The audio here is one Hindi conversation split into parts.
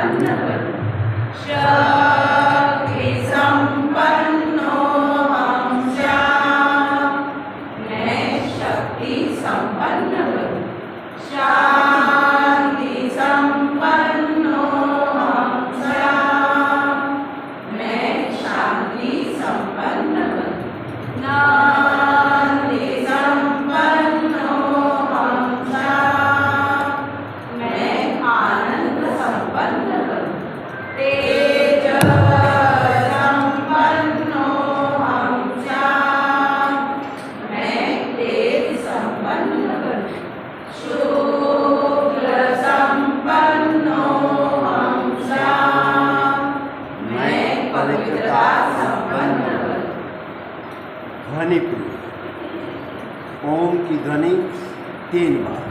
संपन्न भव। शक्ति संपन्नो हम श्याम। मैं शक्ति संपन्न भव। शांति संपन्नो हम श्याम। मैं शांति संपन्न भव। नांति संपन्नो हम श्याम। मैं आनंद संपन्न भव। तेज संपन्नो हम श्याम। मैं तेज संपन्न भव। शुक्ल संपन्नो हम श्याम। मैं पवित्रता संपन्न भव। ध्वनि पूर्वक ओम की ध्वनि 3 बार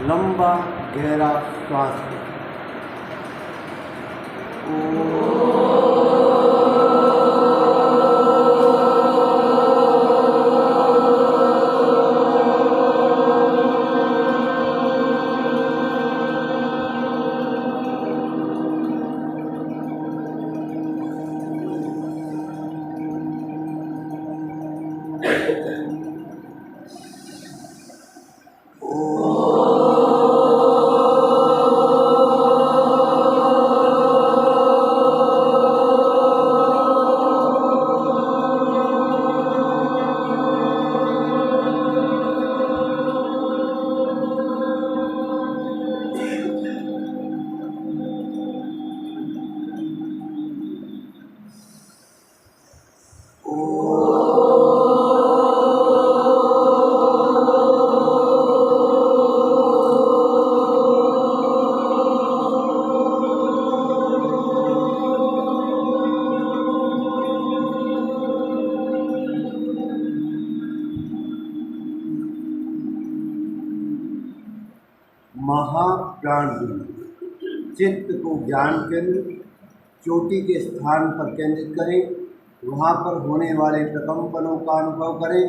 लंबा गहरा श्वास लें। महाप्राण चित्त को ज्ञान केंद्र चोटी के स्थान पर केंद्रित करें। वहाँ पर होने वाले प्रकंपनों का अनुभव करें।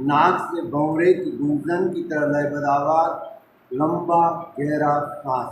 नाक से भंवरे की गूंजन की तरह लयबद्ध आवाज, लंबा गहरा सांस।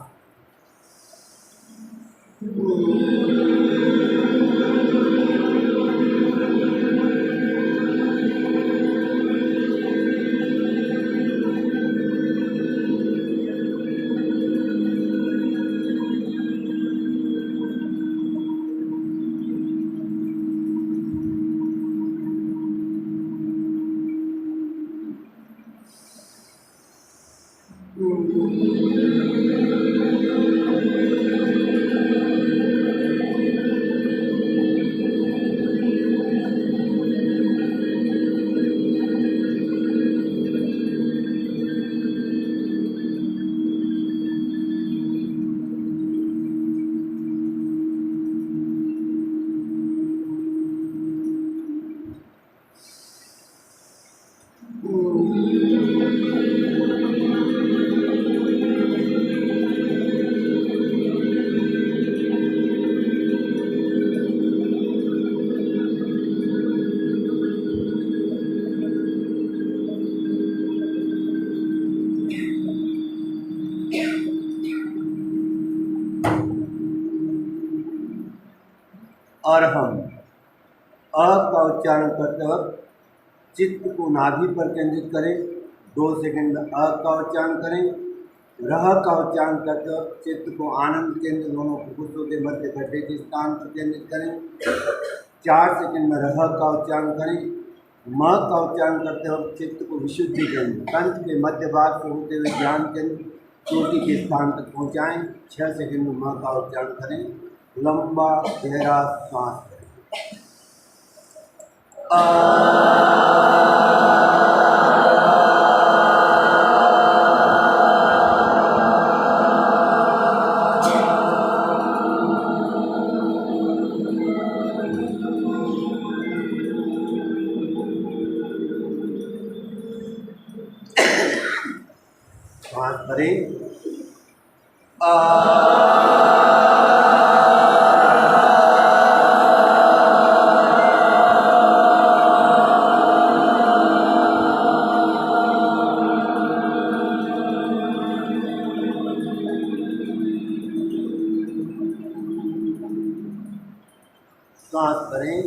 और हम अ का उच्चारण करते वक्त चित्त को नाभि पर केंद्रित करें। 2 सेकंड अ का उच्चारण करें। रह का उच्चारण करते वक्त चित्त को आनंद केंद्र दोनों फुफ्फुसों के मध्य गड्ढे के स्थान पर केंद्रित करें। 4 सेकंड में रह का उच्चारण करें। म का उच्चारण करते वक्त चित्त को विशुद्धि केंद्र कंठ के मध्य भाग से होते हुए ज्ञान केंद्र चोटी के स्थान तक पहुँचाएँ। 6 सेकंड में म का उच्चारण करें। लंबा गहरा सांस करें। सांस भरें। सांस भरें।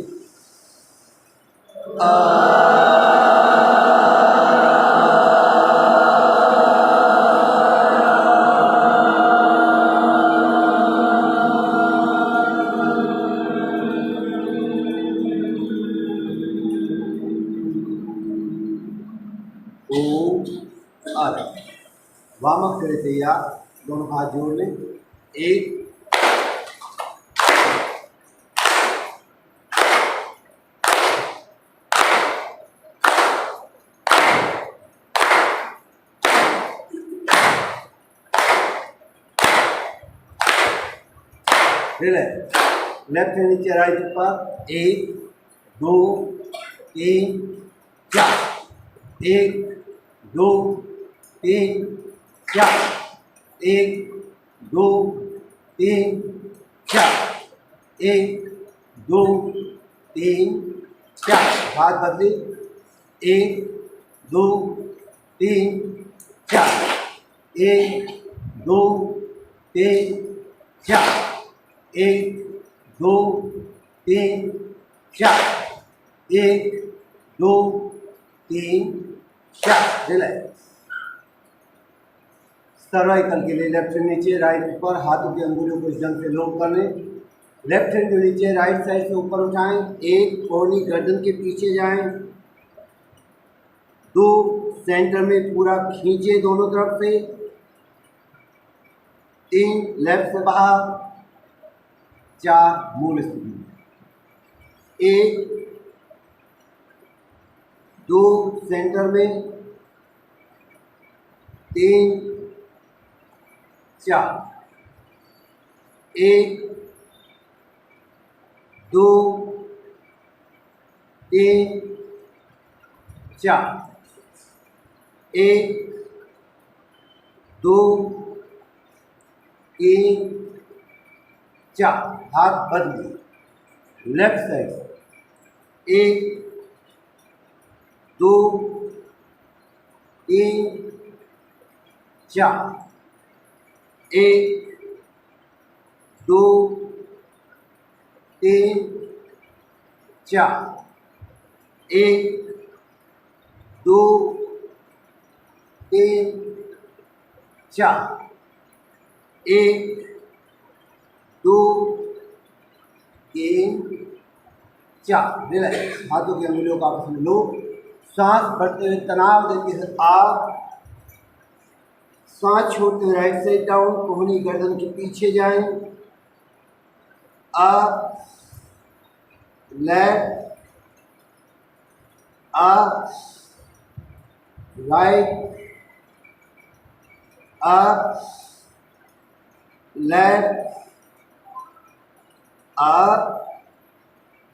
वार्म अप करें तैयार, दोनों हाथ जोड़ लें। 1 रिलैक्स, लेफ्ट हैंड नीचे राइट ऊपर। 1 2 3 4। 1 2 3 4। 1 2 3 4। 1 2 3 4। हाथ बदले। 1 2 3 4। 1 2 3 4। 1 2 3 4। 1 2 3 4। रिलैक्स। सर्वाइकल के लिए लेफ्ट हैंड नीचे राइट ऊपर, हाथों की अंगुलियों को इस ढंग से लॉक कर लें। लेफ्ट हैंड को नीचे राइट साइड से ऊपर उठाएं। 1 कोहनी गर्दन के पीछे जाएं। 2 सेंटर में पूरा खींचे दोनों तरफ से। 3 लेफ्ट से बाहर। 4 मूल स्थिति में। 1 2 सेंटर में। 3 4। 1 2 3 4। 1 2 3 4। हाथ बदलिए लेफ्ट साइड। 1 2 3 4। 1 2 3 4। 1 2 3 4। 1 2 3 4। रिलैक्स, हाथों की अंगुलियों का आपस में लो। सांस भरते हुए तनाव देते हुए आप, सांस छोड़ते हुए राइट साइड डाउन, कोहनी गर्दन के पीछे जाएं। Up left, up right, up left, up.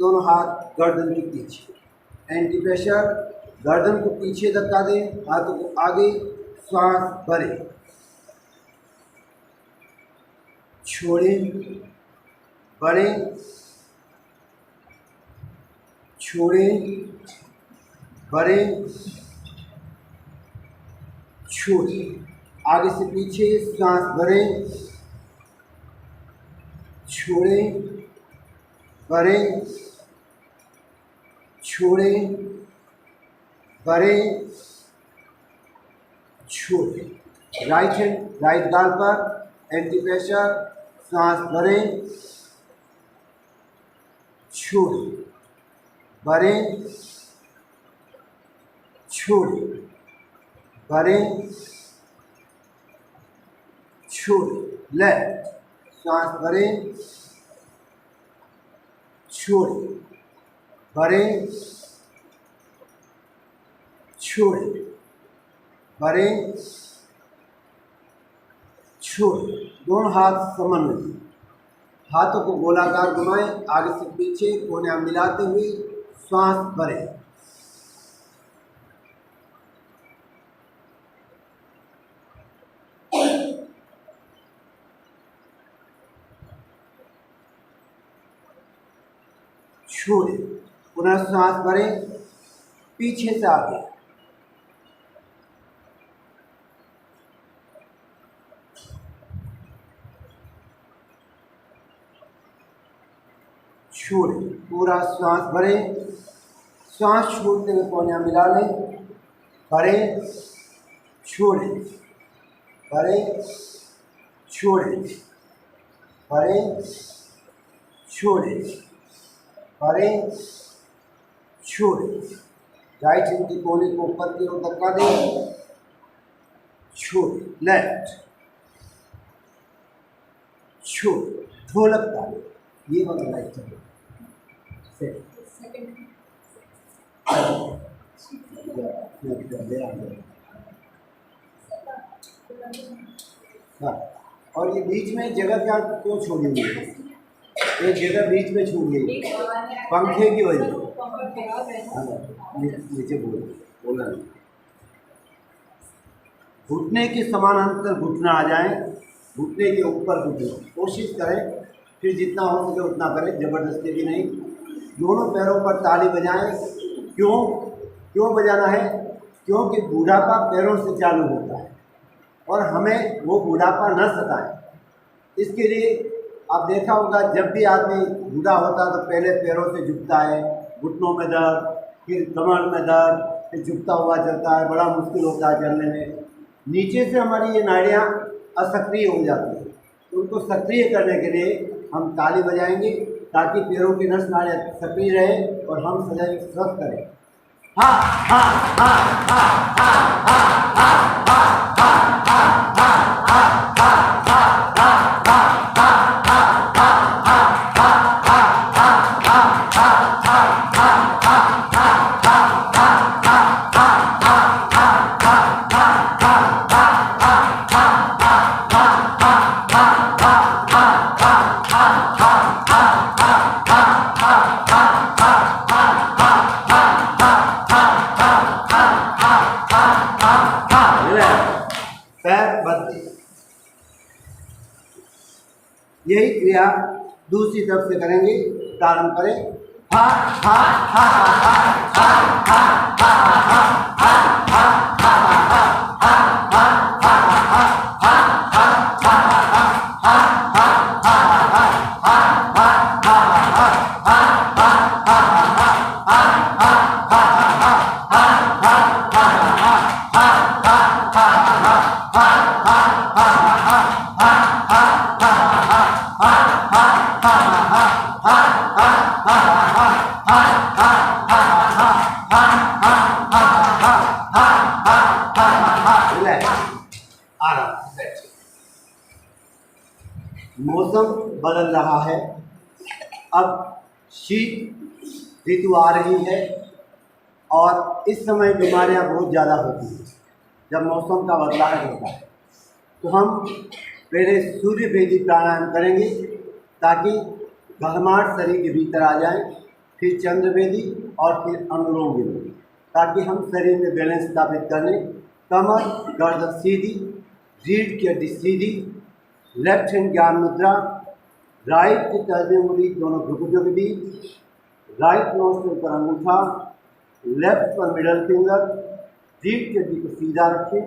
दोनों हाथ गर्दन के पीछे, एंटी प्रेशर। गर्दन को पीछे धक्का दें, हाथों को आगे। सांस भरें, छोड़ें, भरें, छोड़ें, भरें, छोड़ें। आगे से पीछे सांस भरें, छोड़ें, भरें, छोड़ें, भरें, छोड़ें। राइट हैंड राइट गाल पर, एंटी प्रेशर। सांस भरें, छोड़ें, भरें, छोड़ें, भरें, छोड़ें। लेफ्ट, सांस भरें, छोड़ें, भरें, छोड़ें, भरें, छोड़ें। दोनों हाथ समन्वय, हाथों को गोलाकार घुमाएं, आगे से पीछे कोहनियां मिलाते हुए सांस भरें। छोड़ें, पुनः सांस भरें, पीछे से आगे। छोड़ें। पूरा श्वास भरें, श्वास छोड़ते हुए कोहनियाँ मिला लें, भरें, छोड़ें, भरें, छोड़ें, भरें, छोड़ें, भरें, छोड़ें। राइट हैंड की कोहनी को ऊपर की ओर धक्का दें, छोड़ें, लेफ्ट, छोड़ें, ढोलक डालें, ये वाला राइट हैंड हाँ। और ये बीच में जगह क्या क्यों छोड़ी हुई है? ये जगह बीच में छूट गई पंखे की वजह से। हाँ, नीचे बोला नहीं। घुटने के समानांतर घुटना आ जाए, घुटने के ऊपर घुटना कोशिश करें, फिर जितना हो सके उतना करें, ज़बरदस्ती भी नहीं। दोनों पैरों पर ताली बजाएं। क्यों बजाना है? क्योंकि बुढ़ापा पैरों से चालू होता है और हमें वो बुढ़ापा न सताए। इसके लिए आप देखा होगा, जब भी आदमी बूढ़ा होता है तो पहले पैरों से झुकता है, घुटनों में दर्द, फिर कमर में दर्द, फिर झुकता हुआ चलता है, बड़ा मुश्किल होता है चलने में। नीचे से हमारी ये नाड़ियाँ असक्रिय हो जाती हैं, तो उनको सक्रिय करने के लिए हम ताली बजाएंगे ताकि पैरों की नस नाड़ियाँ सक्रिय रहे और हम सदैव स्वस्थ करें। हा हा हा हा हा हा हा हा यही क्रिया दूसरी तरफ से करेंगे। प्रारंभ करें। हा हा हा हा हा हा हा हा मौसम बदल रहा है, अब शीत ऋतु आ रही है और इस समय बीमारियां बहुत ज़्यादा होती हैं जब मौसम का बदलाव होता है। तो हम पहले सूर्य भेदी प्राणायाम करेंगे ताकि गर्माहट शरीर के भीतर आ जाए, फिर चंद्र भेदी और फिर अनुलोम विलोम, ताकि हम शरीर में बैलेंस स्थापित कर लें। कमर गर्दन सीधी, रीढ़ की हड्डी सीधी, लेफ्ट हैंड ज्ञान मुद्रा, राइट की तर्जनी उंगली दोनों भ्रुकुटियों के बीच, राइट नोस्ट्रिल पर अंगूठा, लेफ्ट पर मिडल फिंगर, रीढ़ की हड्डी को सीधा रखें,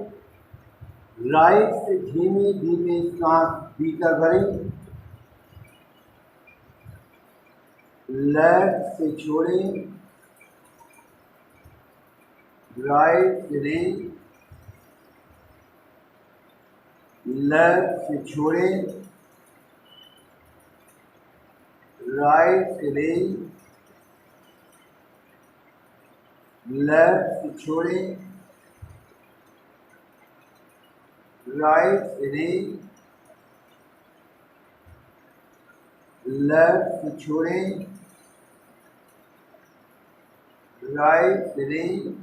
राइट से धीमे धीमे सांस भीतर भरें, लेफ्ट से छोड़ें, राइट से लें, लेफ्ट से छोड़ें, राइट से लें, लेफ्ट से छोड़ें, राइट से लें, लेफ्ट से छोड़ें, राइट से लें,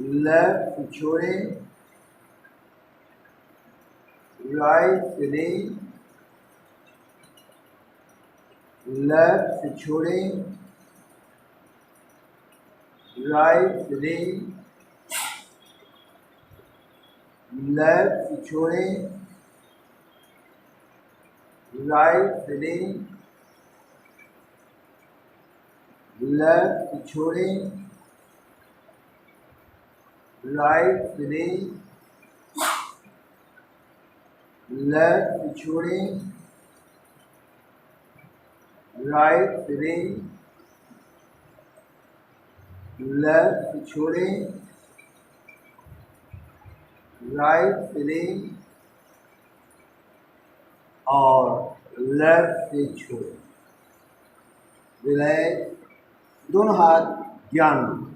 लेफ्ट से छोड़ें, राइट से लें, लेफ्ट से छोड़ें, राइट से लें, लेफ्ट से छोड़ें, राइट से लें, लेफ्ट से छोड़ें, राइट से लें, लेफ्ट से छोड़ें, राइट फिलिंग, लेफ्ट छोड़ें, राइट फिलिंग और लेफ्ट से छोड़ें। रिलैक्स, दोनों हाथ ज्ञान में,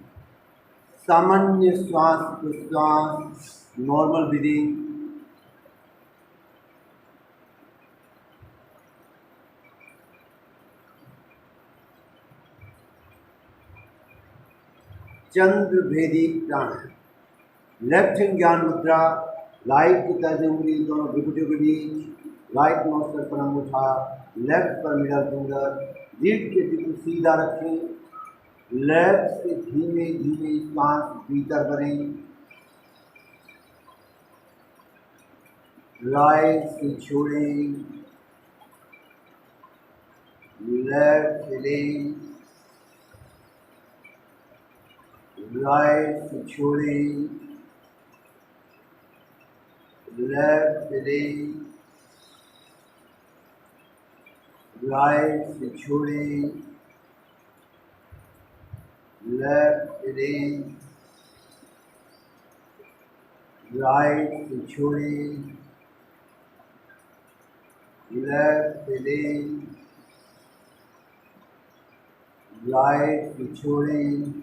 सामान्य श्वास प्रश्वास, नॉर्मल ब्रीदिंग। चंद्र भेदी प्राणायाम, लेफ्ट हैंड ज्ञान मुद्रा, राइट की तर्ज उंगली दोनों घुटनों के बीच, राइट नोज पर अंगूठा, लेफ्ट पर मिडल फिंगर, रीढ़ के बिल्कुल सीधा रखें, लेफ्ट से धीमे धीमे सांस भीतर भरें, राइट से छोड़ें, लेफ्ट से लें, राइट से छोड़ें, लेफ्ट से लें, राइट से छोड़ें, लेफ्ट से लें, राइट से छोड़ें, लेफ्ट से लें, राइट से छोड़ें,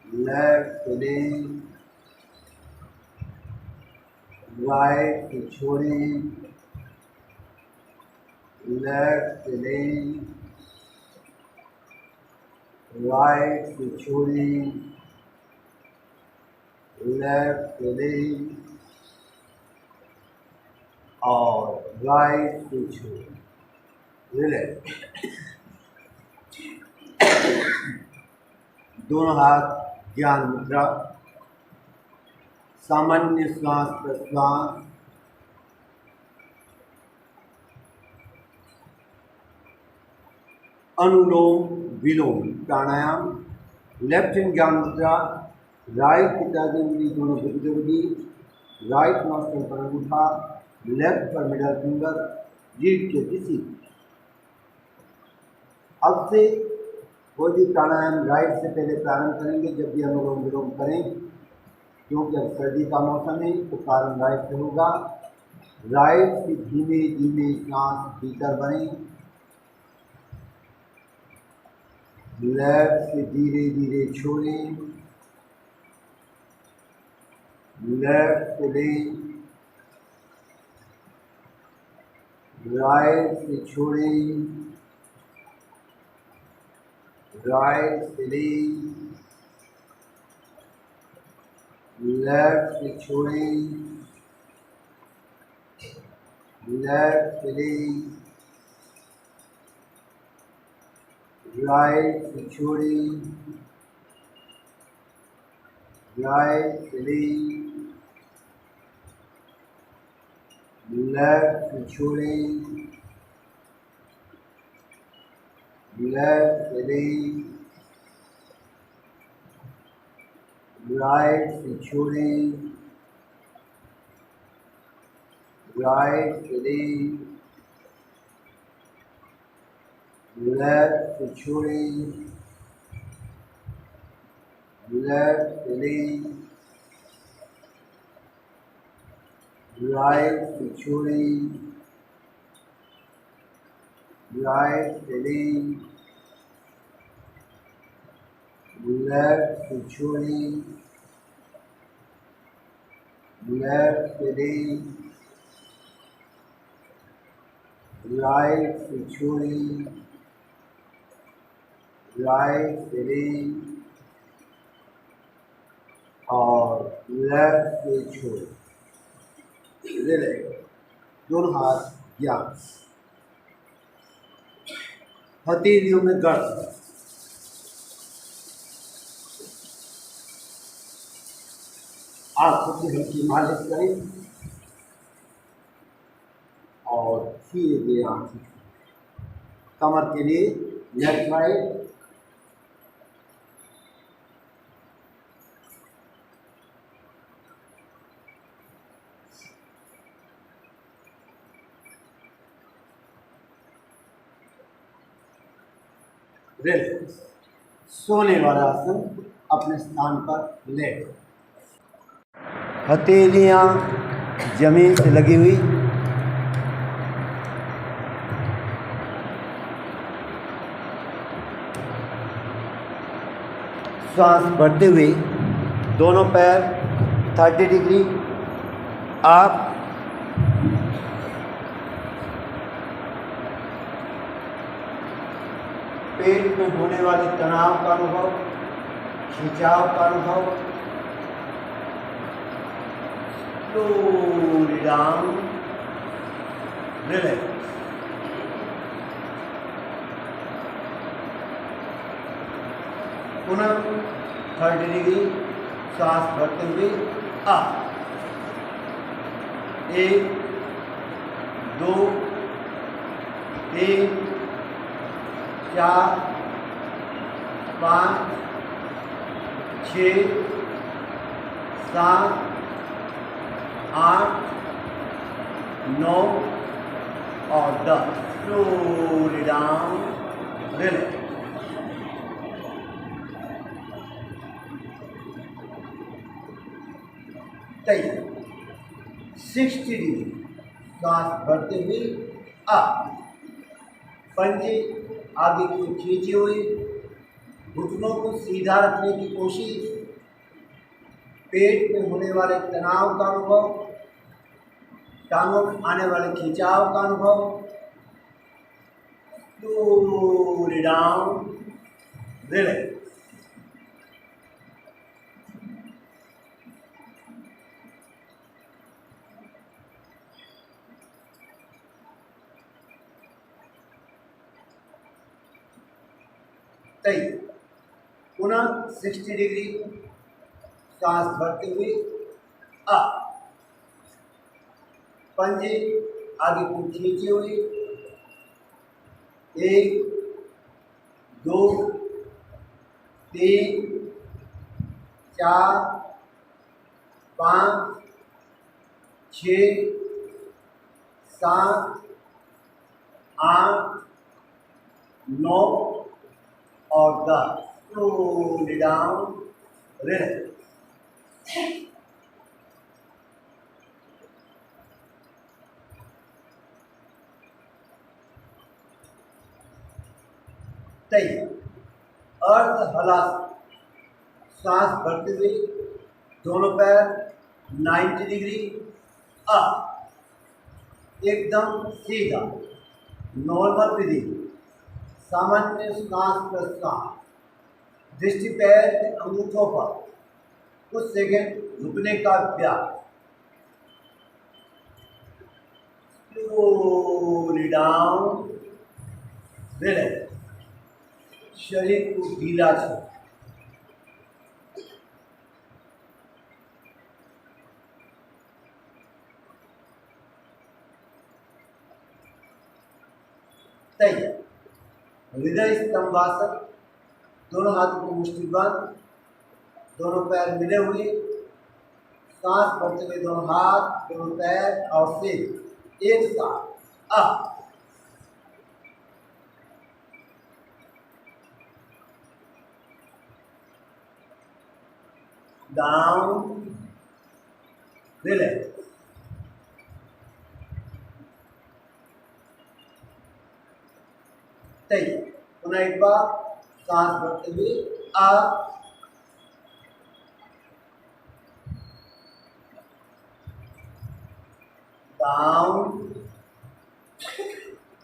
लेफ्ट से लें, राइट से छोड़ें, लेफ्ट से लें, राइट से छोड़ें, लेफ्ट से लें और राइट से छोड़ें। रिलैक्स, दोनों हाथ ज्ञान मुद्रा, सामान्य श्वास प्रश्वास, अनुलोम विलोम प्राणायाम, लेफ्ट हैंड ज्ञान मुद्रा, राइट की तर्ज उंगली दोनों घुटनों के बीच, राइट नोस्ट्रिल पर अंगूठा, लेफ्ट पर मिडल फिंगर, रीढ़ के किसी। अब से कोई भी प्राणायाम राइट से पहले प्रारंभ करेंगे जब भी अनुलोम विलोम करें, क्योंकि अब सर्दी का मौसम है तो प्रारंभ राइट से होगा। राइट से धीमे धीमे सांस भीतर भरें, लेफ्ट से धीरे धीरे छोड़ें, लेफ्ट से लें, राइट से छोड़ें, राइट से लें, लेफ्ट से छोड़ें, लेफ्ट से लें, राइट से छोड़ें, राइट से लें, लेफ्ट से छोड़ें, लेफ्ट से लें, राइट से छोड़ें, राइट से लें, लेफ्ट से छोड़ें, लेफ्ट से लें, राइट से छोड़ें, राइट से लें, लेफ्ट से छोड़ें, लेफ्ट से लें, राइट से छोड़ें, राइट से लें और लेफ्ट से छोड़ें। रिलैक्स, दोनों हाथ ज्ञान, हथेलियों में गर्द, आंखों की हल्की मालिश करें और धीरे धीरे आंखें, कमर के लिए लेफ्ट राइट, रिलैक्स। सोने वाला आसन, अपने स्थान पर लेट। हथेलियाँ जमीन से लगी हुई, श्वास भरते हुए दोनों पैर 30 डिग्री आप, पेट में होने वाले तनाव का अनुभव, खिंचाव का अनुभव, स्लोली डाउन, रिलैक्स। पुनः 30 डिग्री सांस भरते हुए अप, 1 2 3 4 5 6 7 8 9 और 10। Slowly down, relax. तैयार। 60 डिग्री सांस भरते हुए अप, पंजे आगे को खींचे हुए, घुटनों को सीधा रखने की कोशिश, पेट में होने वाले तनाव का अनुभव, टांगों में आने वाले खिंचाव का अनुभव, स्लोली डाउन, रिलैक्स। तैयार। पुनः 60 डिग्री सांस भरते हुए अप, पंजे आगे को खींचे हुए, 1 2 3 4 5 6 7 8 9 और 10। Slowly down, relax. तैयार। अर्ध हलासन, सांस भरते हुए दोनों पैर 90 डिग्री अप, एकदम सीधा, नॉर्मल ब्रीदिंग, सामान्य सांस प्रश्वास, दृष्टि पैर के अंगूठों पर, कुछ सेकंड रुकने का अभ्यास। Slowly down, relax. शरीर को ढीला छोड़। तैयार। हृदय स्तंभासन, दोनों हाथों को मुष्टिबंद, दोनों पैर मिले हुए, सांस भरते हुए दोनों हाथ, दोनों पैर और सिर एक साथ अप, डाउन, रिलैक्स। तैयार। पुनः एक बार सांस भरते हुए अप, डाउन,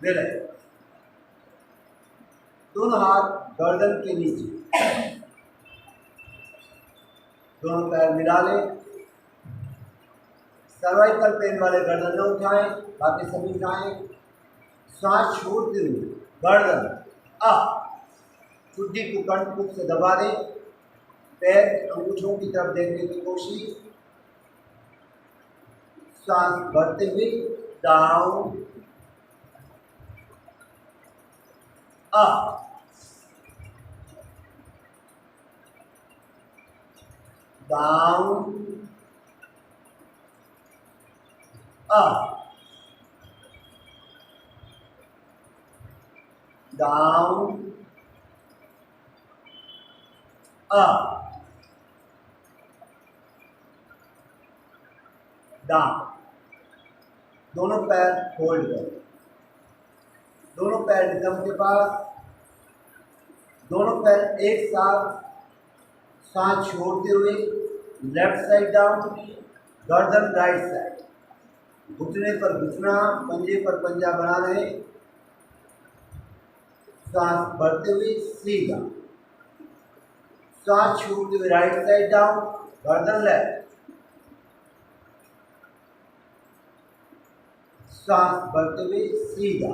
रिलैक्स। दोनों हाथ गर्दन के नीचे, दोनों पैर मिला लें। सर्वाइकल पेन वाले गर्दन न उठाएं, बाकी सभी उठाएं। सांस छोड़ते हुए गर्दन अप, ठुड्डी को कंठ से दबा दें, पैर अंगूठों की तरफ देखने की कोशिश। सांस भरते हुए down, up, down, up, down, uh, down. दोनों पैर होल्ड करें, दोनों पैर रिदम के पास, दोनों पैर एक साथ, सांस छोड़ते हुए लेफ्ट साइड डाउन, गर्दन राइट साइड, घुटने पर घुटना, पंजे पर पंजा बना रहे, सांस भरते हुए सीधा, सांस छोड़ते हुए राइट साइड डाउन, गर्दन लेफ्ट, सांस भरते हुए सीधा,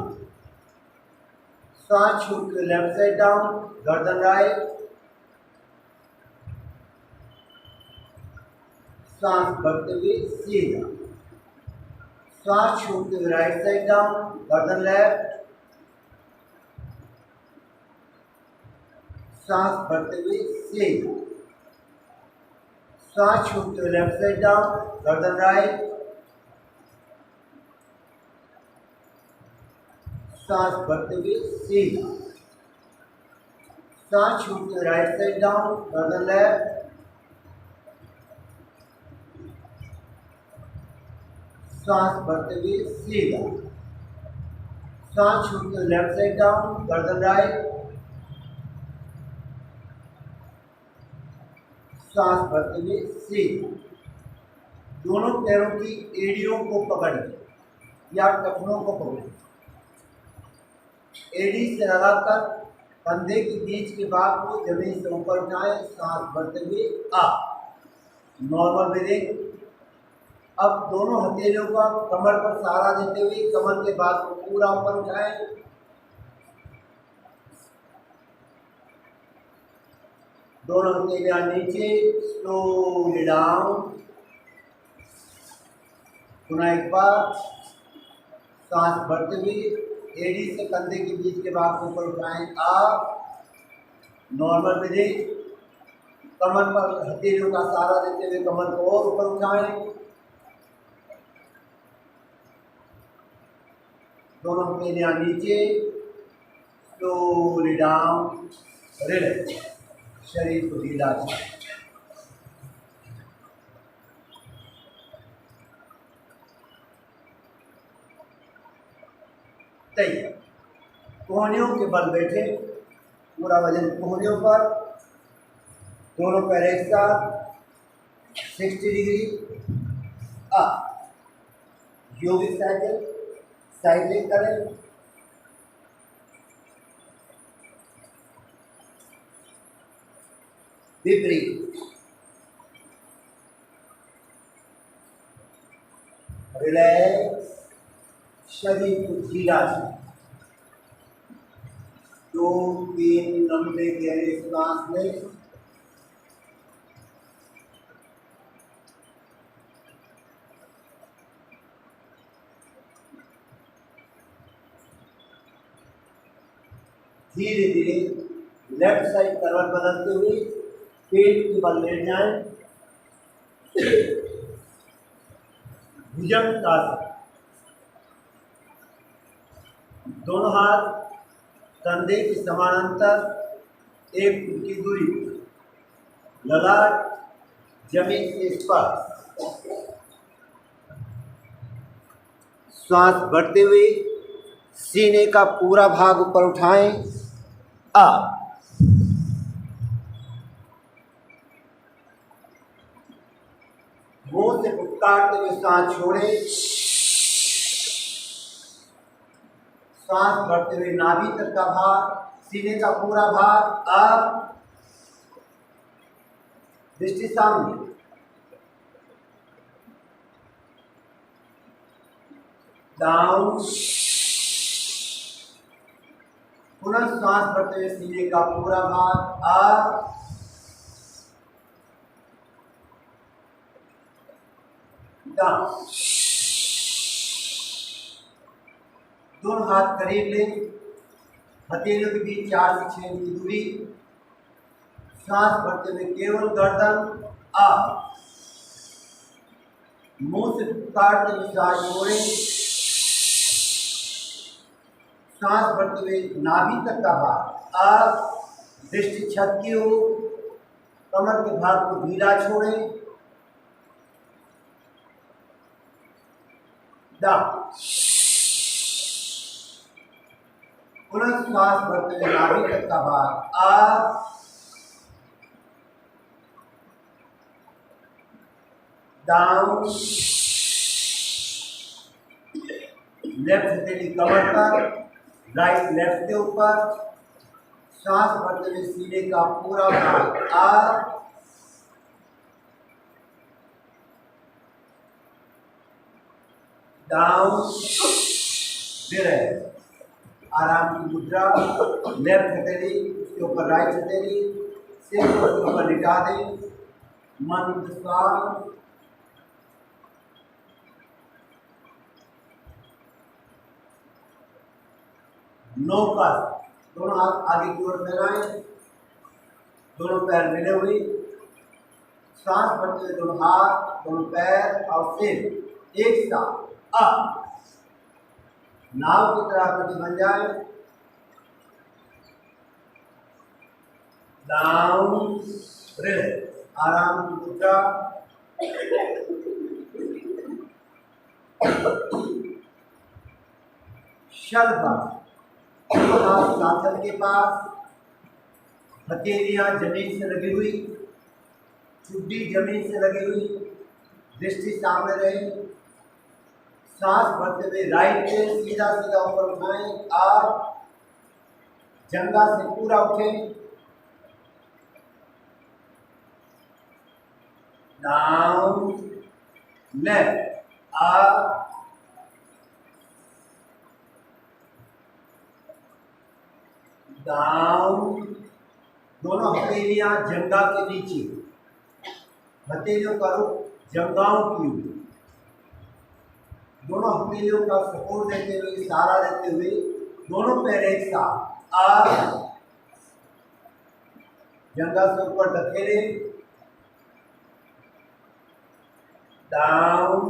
सांस छोड़ते हुए लेफ्ट साइड डाउन, गर्दन राइट, सांस भरते हुए सीधा, सांस छोड़ते हुए राइट साइड डाउन, गर्दन लेफ्ट, सांस भरते हुए सीधा, सांस छोड़ते हुए लेफ्ट साइड डाउन, गर्दन राइट, सांस भरते हुए सीधा, सांस छोड़ते हुए राइट साइड डाउन, गर्दन लेफ्ट, सांस भरते हुए सीधा, सांस छोड़ते हुए लेफ्ट साइड डाउन, गर्दन राइट, सांस भरते हुए सीधा। दोनों पैरों की एड़ियों को पकड़िए या टखनों को पकड़िए, एड़ी से लगाकर कंधे के बीच के भाग को जमीन से ऊपर उठाएं, सांस भरते हुए अप, नॉर्मल ब्रीदिंग। अब दोनों हथेलियों का कमर पर सहारा देते हुए कमर के भाग को पूरा ऊपर उठाएं, दोनों हथेलियां नीचे, स्लोली डाउन। पुनः एक बार, सांस भरते हुए एड़ी से कंधे के बीच के भाग को ऊपर उठाएं, अप, नॉर्मल ब्रीदिंग। कमर पर हथेलियों का सहारा देते हुए कमर को और ऊपर उठाएं, दोनों हथेलियां नीचे, स्लोली डाउन, रिलैक्स, शरीर को ढीला करें। तैयार। कोहनियों के बल बैठे, पूरा वजन कोहनियों पर, दोनों पैर एक साथ, 60 डिग्री अप, योगिक साइकिलिंग करें। विपरीत, रिलैक्स, शरीर को ढीला करें। 2-3 लंबे गहरे सांस लें, धीरे धीरे लेफ्ट साइड करवट बदलते हुए पेट के बल लेट जाएं, भुजंगासन। दोनों हाथ कंधे के समानांतर, एक फुट की दूरी, ललाट जमीन के स्पर्श। सांस भरते हुए सीने का पूरा भाग ऊपर उठाएं, अप, मुंह से फुफकारते हुए सांस छोड़ें, सांस भरते हुए नाभि तक का भाग, सीने का पूरा भाग अप, दृष्टि सामने, डाउन। पुनः सांस भरते हुए सीने का पूरा भाग अप, डाउन। दोनों हाथ करीब लें, हथेलियों के बीच 4 से 6 इंच की दूरी। सांस भरते हुए केवल गर्दन अप, मुंह से काटते हुए सांस छोड़ें, सांस भरते हुए नाभि तक का भाग अप, दृष्टि छत की ओर, कमर के भाग को ढीला छोड़ें। डाउन। पुनः श्वास भरते हुए नाभि तक का भाग अप, डाउन। लेफ्ट हथेली कमर पर, राइट लेफ्ट के ऊपर। सांस भरते हुए सीने का पूरा भाग अप, डाउन। फिर आराम की मुद्रा, लेफ्ट हथेली उसके ऊपर राइट हथेली, सिर को उसके ऊपर लिटा दें। मंद श्वास। नौकर, दोनों हाथ आगे की ओर फैलाएं, दोनों पैर मिले हुए। सांस भरते हुए दोनों हाथ, दोनों पैर और सिर एक साथ अप। नाव की तरह आकृति बन जाए। डाउन, रिलैक्स, आराम की मुद्रा। शलभासन, सांसद के पास, हथेलियां जमीन से लगी हुई, चुड्डी जमीन से लगी हुई, दृष्टि सामने रहे। सांस भरते हुए राइट पे सीधा सीधा ऊपर उठाएं और जंगा से पूरा उठें। Down, left, up, down. दोनों हथेलियां जंगा के नीचे, हथेलियों का रुख जंगाओं की ओर। दोनों हथेलियों का सपोर्ट देते हुए, सहारा देते हुए, दोनों पैर एक साथ अप, जंगा से ऊपर धकेले। डाउन,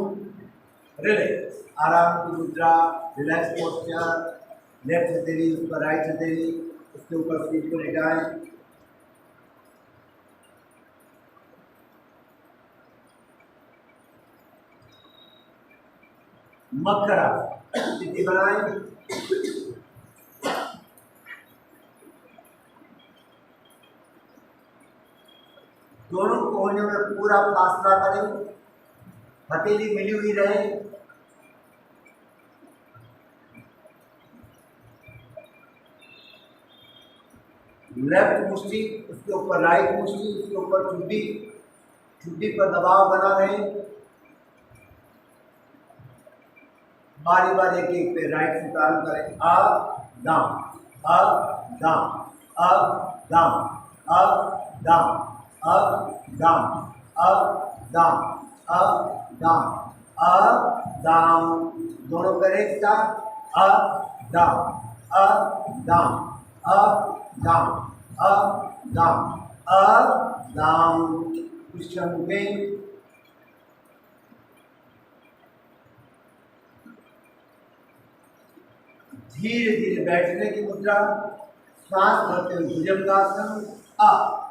रिलैक्स, आराम की मुद्रा, रिलैक्स पोस्चर। लेफ्ट हथेली उस पर राइट हथेली, उसके ऊपर सीट को लेटाएं। मकरा स्थिति बनाएं। दोनों कोहनियों में पूरा फासला करें, हथेली मिली हुई रहे। लेफ्ट मुष्टि उसके ऊपर राइट मुष्टि, उसके ऊपर चुड्डी, चुड्डी पर दबाव बना रहे। बारी बारी एक एक पे राइट से प्रारंभ करें। Up down, up down, up down, up down, up down, up down, up down, up down. दोनों पैर एक साथ up down, up down, up down, up down, up down. कुछ क्षण रुकें। धीरे धीरे बैठने की मुद्रा, सांस भरते हुए भुजंगासन अप,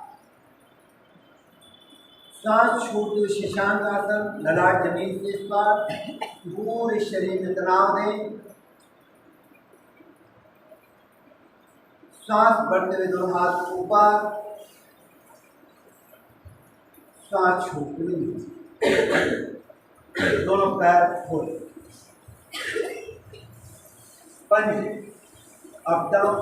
सांस छोड़ते हुए शशांकासन, ललाट जमीन से स्पर्श, पूरे शरीर में तनाव दें। सांस भरते हुए दोनों हाथ ऊपर, सांस छोड़ते हुए नीचे, दोनों पैर खोलें। पंजे अप डाउन,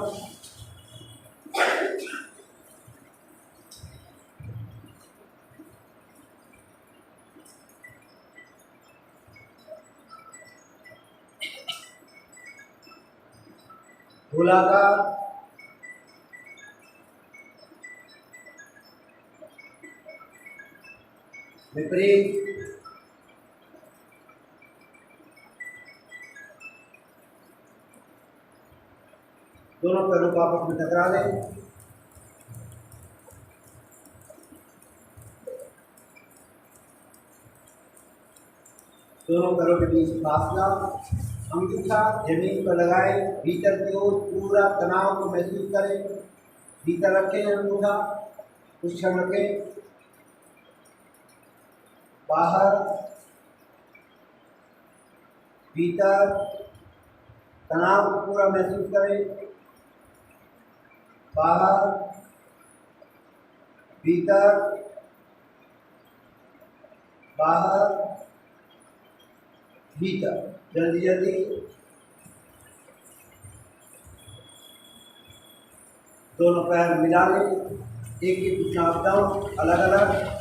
गोलाकार, विपरीत, दोनों पैरों को आपस में टकरा लें। दोनों पैरों के बीच फासला, अंगूठा जमीन पर लगाएं, भीतर की ओर पूरा तनाव को महसूस करें। भीतर रखें अंगूठा, कुछ क्षण रखें। बाहर, भीतर, तनाव को पूरा महसूस करें। बाहर, भीतर, बाहर, भीतर। जल्दी जल्दी दोनों पैर मिला लें, एक एक घुटना अप डाउन, अलग अलग।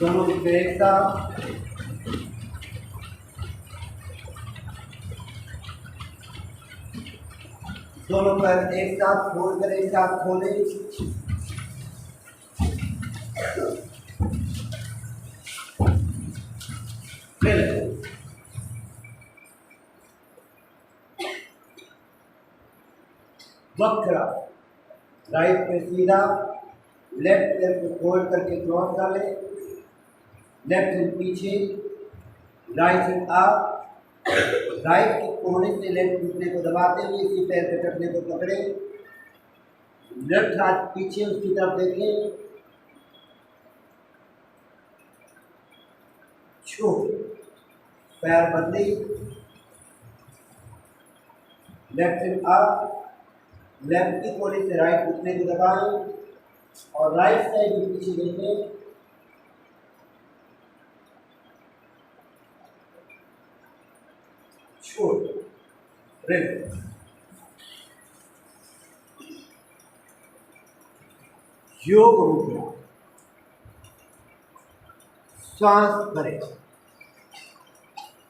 दोनों घुटने एक साथ, दोनों पैर एक साथ खोल कर एक साथ खोलें। वक्र, राइट पे सीधा, लेफ्ट पैर को फोल्ड करके क्रॉस डालें, लेफ्ट हैंड पीछे, राइट हैंड अप, राइट के कोने से लेफ्ट घुटने को दबाते हुए इसी पैर के टखने को पकड़े, लेफ्ट हाथ पीछे उसकी तरफ देखें, छू, पैर बदले, लेफ्ट हैंड अप, लेफ्ट के कोने से राइट घुटने को दबाएं और राइट साइड भी पीछे देखें, छोड़, रिलैक्स। योग मुद्रा, श्वास भरें,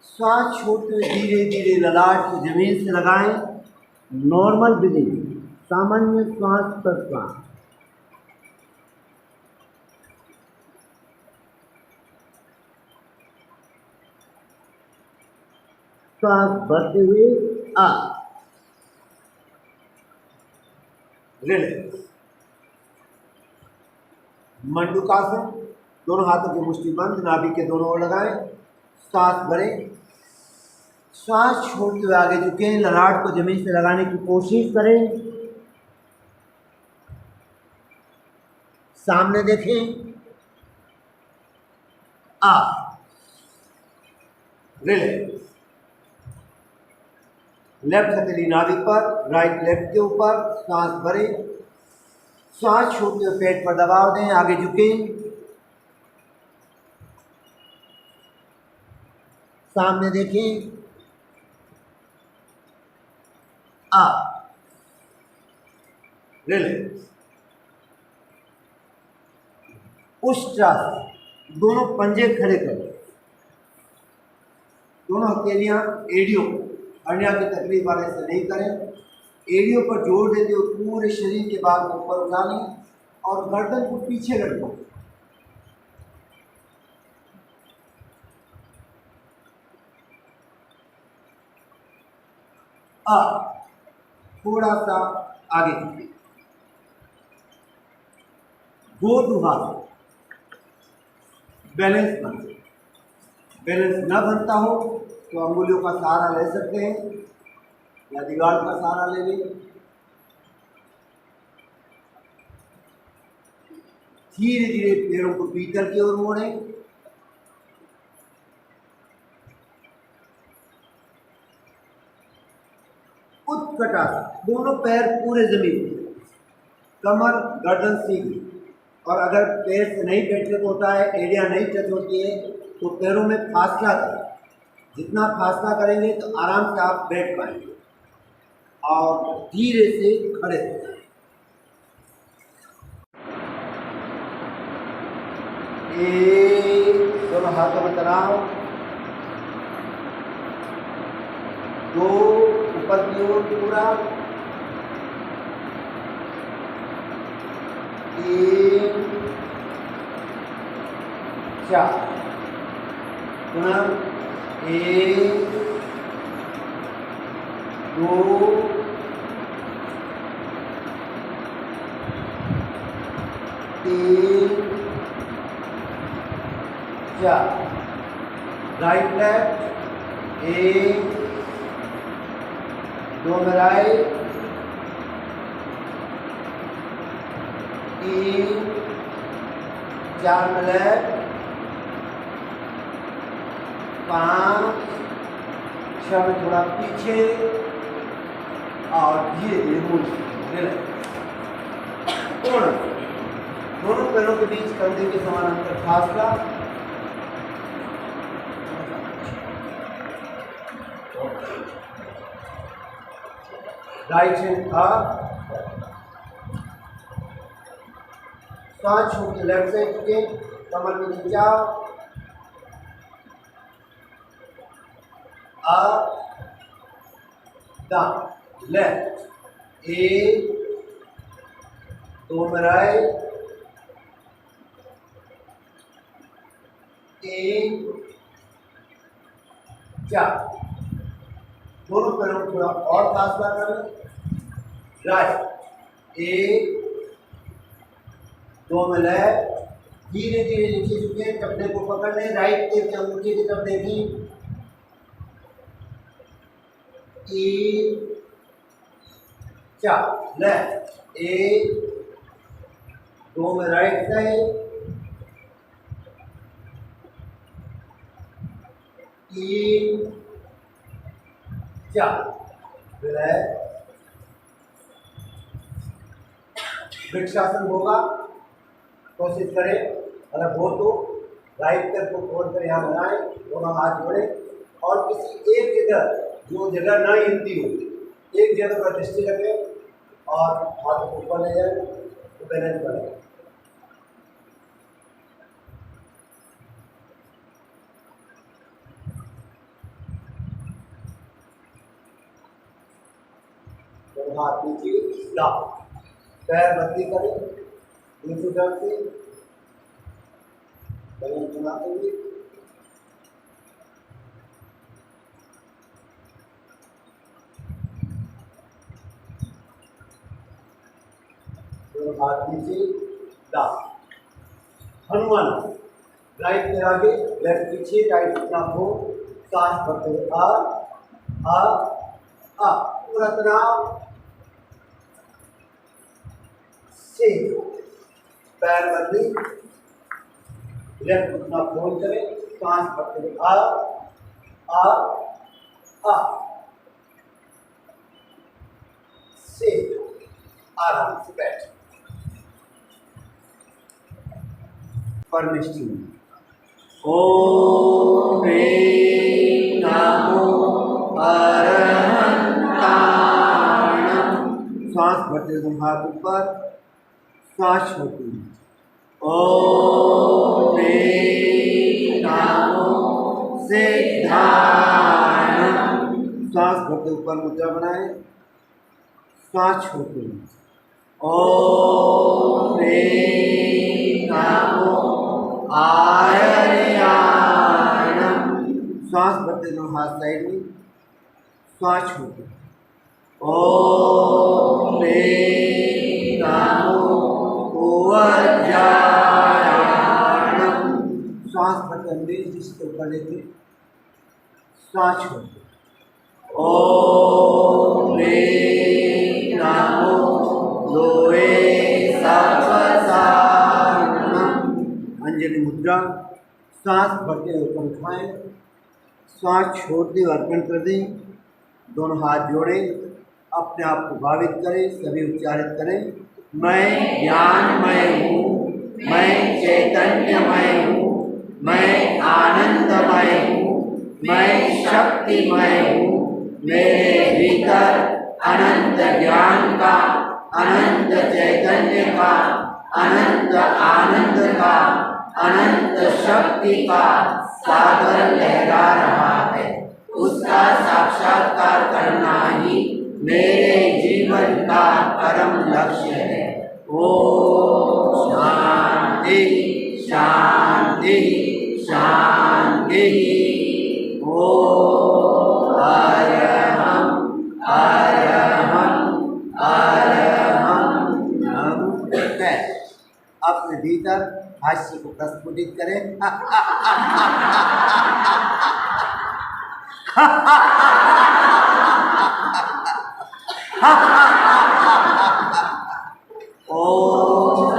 श्वास छोड़ते हुए धीरे धीरे ललाट को जमीन से लगाएं। नॉर्मल ब्रीदिंग, सामान्य श्वास प्रश्वास। श्वास भरते हुए अप, रिलैक्स। मंडूकासन, दोनों हाथों की मुट्ठी बंद, नाभि के दोनों ओर लगाएं, सांस भरें, श्वास छोड़ते हुए आगे झुकें, ललाट को जमीन से लगाने की कोशिश करें, सामने देखें, अप, रिलैक्स। लेफ्ट हथेली नाभि पर, राइट लेफ्ट के ऊपर, सांस भरें, सांस छोड़ते हुए पेट पर दबाव दें, आगे झुकें, सामने देखें, अप, रिलैक्स। उष्ट्रासन, दोनों पंजे खड़े करें, दोनों हथेलियां एड़ियों को, हर्निया की तकलीफ वाले से नहीं करें, एड़ियों पर जोर देते हुए पूरे शरीर के भाग को ऊपर उठा लें और गर्दन को पीछे रखें। अब थोड़ा सा आगे झुकें, गोदुहासन, बैलेंस बने। बैलेंस न बनता हो तो अंगुलियों का सहारा ले सकते हैं या दीवार का सहारा ले लें। धीरे धीरे पैरों को भीतर की ओर मोड़ें, उत्कटासन, दोनों पैर पूरे जमीन पे, कमर गर्दन सीधी, और अगर पैर से नहीं बैठने को होता है, एड़ियां नहीं टच होती है, तो पैरों में फासला करें। जितना फासला करेंगे तो आराम से आप बैठ पाएंगे और धीरे से खड़े हो जाएं। एक, दोनों हाथों में तनाव, दो, ऊपर की ओर पूरा, तीन, चार, पुनः एक, दो, तीन, चार, राइट लेफ्ट, एक, दो में राइट, 3 4 मिले 5 6 में थोड़ा पीछे और धीरे धीरे मुड़ पूर्ण। दोनों पैरों के बीच कंधे के समानांतर फासला। राइट हैंड अप, सांस छोड़ के लेफ्ट साइड के कमर में खिंचाव, अप डाउन लेफ्ट 1 2 में राइट 1 4। दोनों पैरों को थोड़ा और फासला करें। राइट 1 2 में लेफ्ट, धीरे धीरे नीचे झुके, कपड़े को पकड़ लें, राइट के अंगूठे की तरफ देखें। 1 4 लेफ्ट 1 2 में राइट साइड 3 4 लेफ्ट। वृक्षासन होगा, कोशिश करें अगर हो तो राइट पैर को खोल कर यहाँ बनाएं, दोनों हाथ जोड़े और किसी एक जगह जो जगह ना हिलती हो एक जगह पर दृष्टि रखें और हाथ को ऊपर ले जाए तो बैलेंस बनेगा। तो हाथ नीचे डाउन, पैर बदली करें दूसरी तरफ से बैलेंस बनाते हुए। हाथ नीचे डाउन, हनुमान राइट पैर आगे लेफ्ट पीछे, राइट अपना हो, सांस भरते हुए आ पूरा तनाव से पैर बदली, लेफ्ट अपना फोल्ड करें, सांस भरते हुए आ से आराम से बैठ। परमेश्वर ओम ह्रीं नमो अरहंताणं। सांस भरते हुए हाथ ऊपर, सांस छोड़ती है। ओम ह्रीं नमो सिद्धाणं। सांस भरते ऊपर मुद्रा बनाए, सांस छोड़ती है। ओम ह्रीं नमो आयर्याणं। सांस भरते हुए हाथ साइड में, सांस छोड़ते हैं। ओम ह्रीं नमो ऊर्जायाणं। सांस भरते हुए जिसके ऊपर लेते, सांस छोड़ते। ओम ह्रीं नमो लोहे सवसानम्। अंजलि मुद्रा, सांस भरते हुए ऊपर उठाएं, सांस छोड़ते हुए अर्पण कर दें। दोनों हाथ जोड़ें, अपने आप को भावित करें, सभी उच्चारित करें। मैं ज्ञानमय हूँ, मैं चैतन्यमय हूँ, मैं आनंदमय हूँ, मैं शक्तिमय हूँ। मेरे भीतर अनंत ज्ञान का, अनंत चैतन्य का, अनंत आनंद का, अनंत शक्ति का सागर लहरा रहा है। उसका साक्षात्कार करना ही मेरे जीवन का परम लक्ष्य है। ओम शांति शांति शांति। ओम अरहं अरहं अरहं नमः। अपने भीतर हास्य को प्रस्फुटित करें। ओम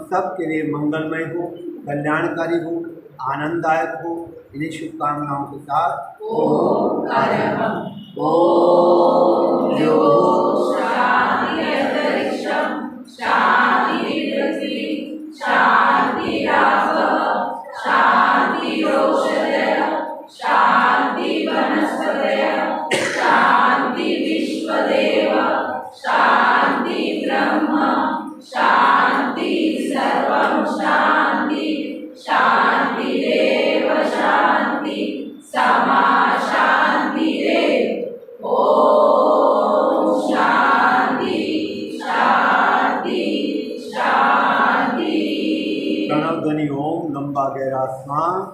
सब के लिए मंगलमय हो, कल्याणकारी हो, आनंददायक हो। इन्हीं शुभकामनाओं के साथ ओम अरहम ओम ज्योतिः शांति अंतरिक्षम शांति पृथ्वी शांति रापः शांति औषधयः शांति वनस्पतयः शांति विश्वदेव शांति ब्रह्म शांति सर्वं शांति शांतिरेव शांति समा शांतिरेव। ओम शांति शांति शांति। प्रणव ध्वनि ओम, लंबा गहरा सांस।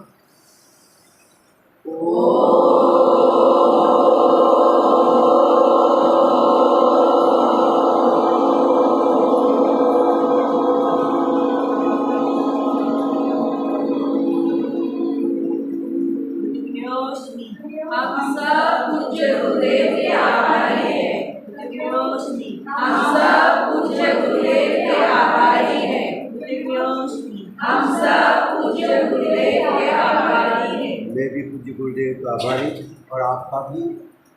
हम सब पूज्य गुरुदेव के आभारी हैं। हम सब पूज्य गुरुदेव के आभारी हैं। हम सब पूज्य गुरुदेव के आभारी हैं। मैं भी पूज्य गुरुदेव का आभारी और आपका भी।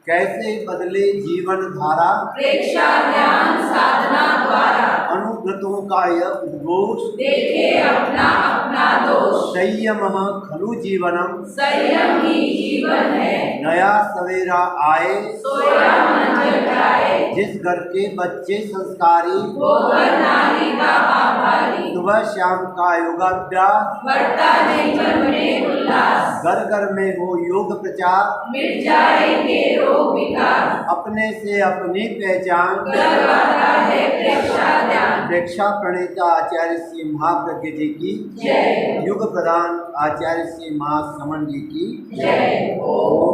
कैसे बदले जीवन धारा प्रेक्षा ज्ञान साधना द्वारा अनुव्रतों का यह उद्घोष देखे अपना अपना दोष। संयम खलु जीवनम संयम ही जीवन है। नया सवेरा आए सोया मन जगाए। जिस घर के बच्चे संस्कारी वो घर नारी का आभारी। सुबह शाम का योगाभ्यास बढ़ता नहीं मन में उल्लास। घर घर में हो योग प्रचार मिट जाएंगे रोग विकार। अपने से अपनी पहचान करवाता है प्रेक्षा ध्यान। प्रेक्षा प्रणेता आचार्य श्री महाप्रज्ञ जी की जय। युग प्रधान आचार्य श्री महा समन जी की जय। ओम